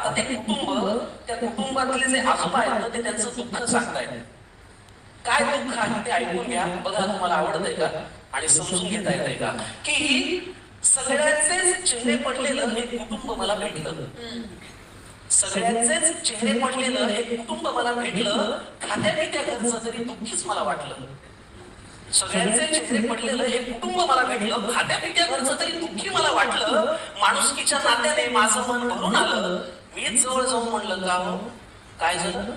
आता ते कुटुंब, त्या कुटुंबातले जे आजोबा आहेत ते त्यांचं दुःख सांगतायत. काय दुःख आहे ते ऐकून घ्या बघा, तुम्हाला आवडतंय का आणि समजून घेता येतंय का? की सगळ्यांचेच चेहरे पडलेलं हे कुटुंब मला भेटलं, सगळ्यांचेच चेहरे पडलेलं हे कुटुंब मला भेटलं, खात्या पित्या घरचं जरी दुःखीच मला वाटलं. सगळ्यांचे चेहरे पडलेलं हे कुटुंब मला भेटलं, खात्या पित्या घरचं तरी दुःखी मला वाटलं. माणुसकीच्या नात्याने माझं मन भरून आलं, मीच जवळ जाऊन म्हणलं का हो काय झालं.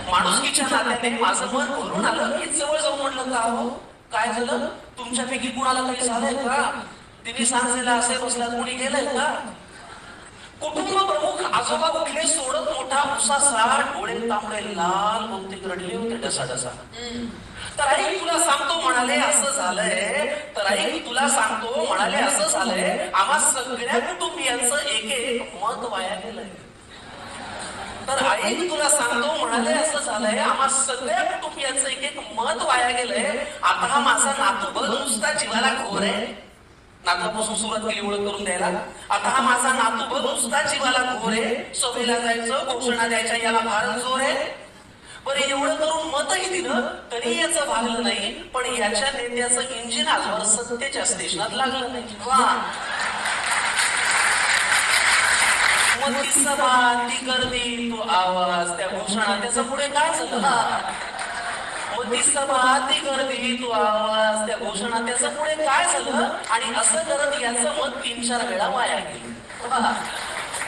माणुसकीच्या नात्याने माझं मन भरून आलं, मीच जवळ जाऊन म्हणलं का हो काय झालं. तुमच्यापैकी कुणाला काही झालंय का? तिने सांगितलेलं असे बसला कोणी गेलंय का? कुटुंब प्रमुख आजोबा उठले सोडत मोठा उसासा, डोळे तांबडे लाल, बहुतेक रडले होते डसाडसा. तर आई तुला सांगतो म्हणाले असं झालंय, तर आई तुला सांगतो म्हणाले असं झालंय, आम्हा सगळ्या कुटुंबियांचं एक एक मत वाया गेलंय. तर आई तुला सांगतो म्हणाले असं झालंय, आम्हा सगळ्या कुटुंबियांचं एक एक मत वाया गेलंय. आता हा माझा नातू बघ नुसता जीवाला घोर आहे. नातूपासून सुरुवात केली ओळख करून द्यायला. आता हा माझा नातू बघ नुसता जीवाला घोर आहे. सभेला जायचं, घोषणा द्यायच्या याला फारच जोर आहे. बरं एवढं करून मतही दिलं तरी याचं भागलं नाही, पण याच्या नेत्याचं इंजिन आजवर सत्तेच्या स्टेशनात लागलं नाही. वा मग ती सभा, ती गर्दी, तो आवाज, त्या घोषणा, त्याचं पुढे काय झालं. मग ती सभा, ती गर्दी, तो आवाज, त्या घोषणा, त्याचं पुढे काय झालं. आणि असं करत याचं मत 3-4 वेळा वाया गेलं.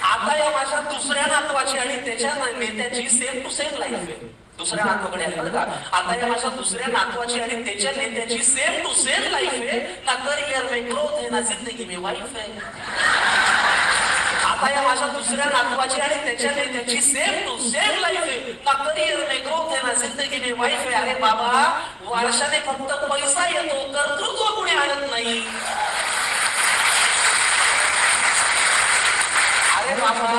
आता या माझ्या दुसऱ्या नातवाची आणि त्याच्या नेत्याची सेम टू सेम लाईफ आहे. दुसऱ्या नातवाकडे आहे बरं का. आता या माझ्या दुसऱ्या नातवाची आणि त्याच्या नेत्याची सेम टू सेम लाईफ आहे. ना करियर में ग्रोथ है, ना जिंदगी में वाईफ आहे. आता या माझ्या दुसऱ्या नातवाची आणि त्याच्या नेत्याची सेम टू सेम लाईफ आहे. ना करियर में ग्रोथ है, ना जिंदगी में वाईफ आहे. अरे बाबा, वारशाने फक्त पैसा येतो, कर्तृत्व कुणी आणत नाही. अरे बाबा,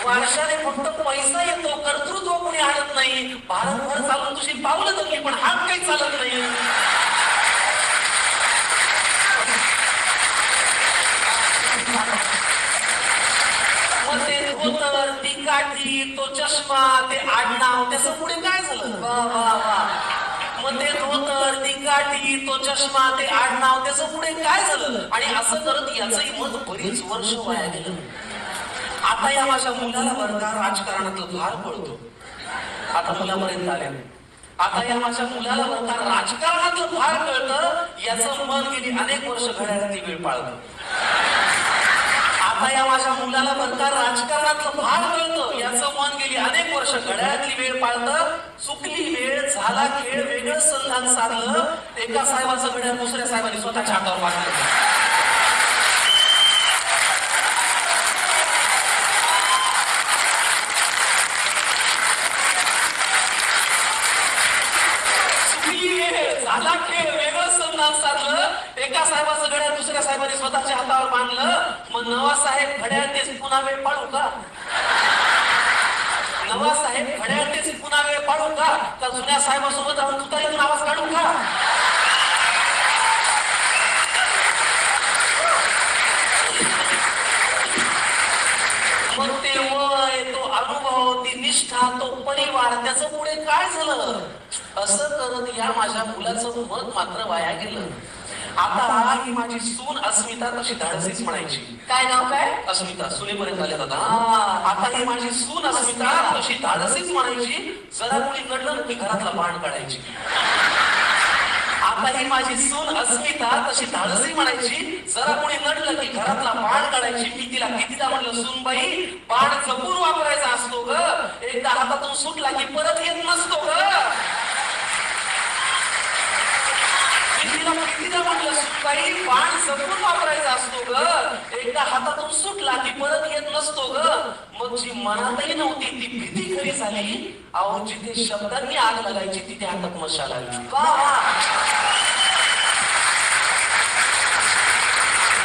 वारशाने फक्त पैसा येतो, कर्तृत्व कुणी आणत नाही. भारतभर चालून तुझी पावलं धरली पण हात काही चालत नाही. मग ते धोतर, ती काठी, तो चष्मा, ते आडनाव, त्याचं पुढे काय झालं. वा वा वा. मग ते धोतर, ती काठी, तो चष्मा, ते आडनाव, त्याचं पुढे काय झालं. आणि असं करत याचंही मत बरीच वर्ष वाया गेलं. आता या माझ्या मुलाला बरं का राजकारणातलं फार कळतो. आता मुलापर्यंत आले. आता या माझ्या मुलाला बरं का राजकारणातलं फार कळतं. याचं मन गेली अनेक वर्ष घड्याळातली वेळ पाळतं. आता या माझ्या मुलाला बरं का राजकारणातलं फार कळतं. याचं मन गेली अनेक वर्ष घड्याळातली वेळ पाळतं. चुकली वेळ, झाला खेळ, वेगळं संधान साधलं. एका साहेबाचं घड्याळ दुसऱ्या साहेबांनी स्वतःच्या हातावर पाडलं. एका साहेबाचं घड्याळ दुसऱ्या साहेबांनी स्वतःच्या हातावर बांधलं. मग नवा साहेब घड्याळ तेच पुन्हा वेळ पाळू का. नवा साहेब घड्याळ तेच पुन्हा वेळ पाळू का. का जुन्या साहेबासोबत आपण तुतारीतून आवाज काढू का. मग ते वय, तो अनुभव, ती निष्ठा, तो परिवार, त्याचं पुढे काय झालं. असं करत या माझ्या मुलाचं मत मात्र वाया गेलं. आता ही माझी सून अस्मिता तशी धाडसीच म्हणायची. काय नाव काय. अस्मिता. सुनेपर्यंत आले आता. आता ही माझी सून अस्मिता तशी धाडसीच म्हणायची. जरा कोणी कळलं की घरातला बाण काढायची. आता ही माझी सून अस्मिता तशी धाडसी म्हणायची. जरा कोणी नडलं की घरातला बाण काढायची. मी तिला कितीदा म्हणलं, सूनबाई बाण जपून वापरायचा असतो ग. एकदा हातातून सुटला की परत येत नसतो ग. कितीदा म्हणलं, सूनबाई बाण जपून वापरायचा असतो ग. एकदा हातातून सुटला की परत येत नसतो ग. मग जी मनातही नव्हती ती भीती खरी झाली. अहो, जिथे शब्दांनी आग लागायची तिथे हातात मशाल आली.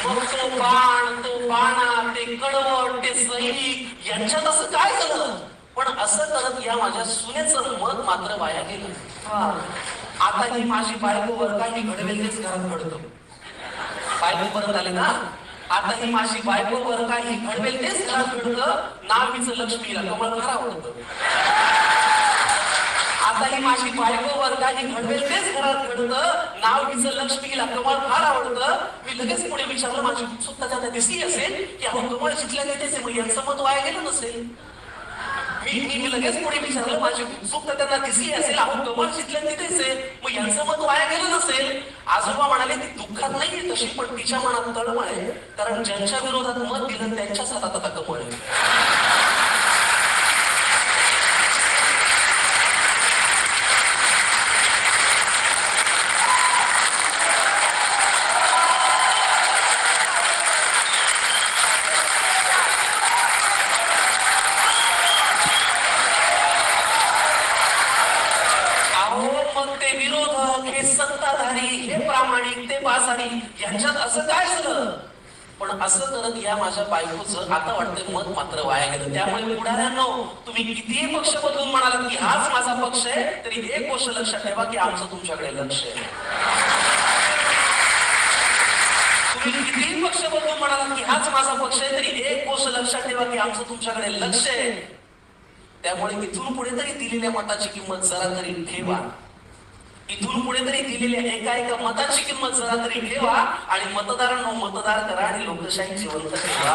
मग तो बाण, तो बाणा, ते कडवट, ते सैनिक यांच्यात असं काय झालं. पण असं करत या माझ्या सुनेचं मत मात्र वाया गेलं. आता ही माझी बायको वर काही घडवेल तेच घरात घडतं. बायको परत आले ना, आता ही माझी बायको वर काही घडवेल तेच घरात घडतं, नाव हिचं लक्ष्मीला कमळ फार आवडतं. आता ही माझी बायको वर काही घडवेल तेच घरात घडतं, नाव हिचं लक्ष्मीला कमळ फार आवडतं. मी लगेच पुढे विचारलं, माझी उत्सुकता त्यांना दिसली असेल की अहो कमळ शिकल्या गेले मग यांचं मत वाया गेलं नसेल. मी लगेच पुढे विचारलं, माझी उत्सुकता त्यांना दिसली असेल अहो कमळ शिकल्या तिथेच आहे मग यांचं मत वाया गेलं नसेल. आजोबा म्हणाले ती दुःखात नाहीये तशी, पण तिच्या मनात तळमळ आहे, कारण ज्यांच्या विरोधात मत दिलं त्यांच्याच हातात आता कमळ आहे. मग ते विरोधक, हे सत्ताधारी, हे प्रामाणिक, ते बाजारी, यांच्यात असं काय झालं? पण असं करत या माझ्या बायकोचं आता वाटतंय मत मात्र वाया गेलं. त्यामुळे पुढाऱ्यांनो, तुम्ही कितीही पक्ष बदलून म्हणालात की हाच माझा पक्ष आहे, तरी एक गोष्ट लक्षात ठेवा की आमचं तुमच्याकडे लक्ष आहे. तुम्ही कितीही पक्ष बदलून म्हणालात की हाच माझा पक्ष आहे, तरी एक गोष्ट लक्षात ठेवा की आमचं तुमच्याकडे लक्ष आहे. त्यामुळे इथून पुढे तरी दिलेल्या मताची किंमत जरा तरी ठेवा. इथून पुढे तरी दिलेल्या एका मताची किंमत जरा तरी ठेवा आणि मतदारांना मतदार करा आणि लोकशाही जिवंत ठेवा.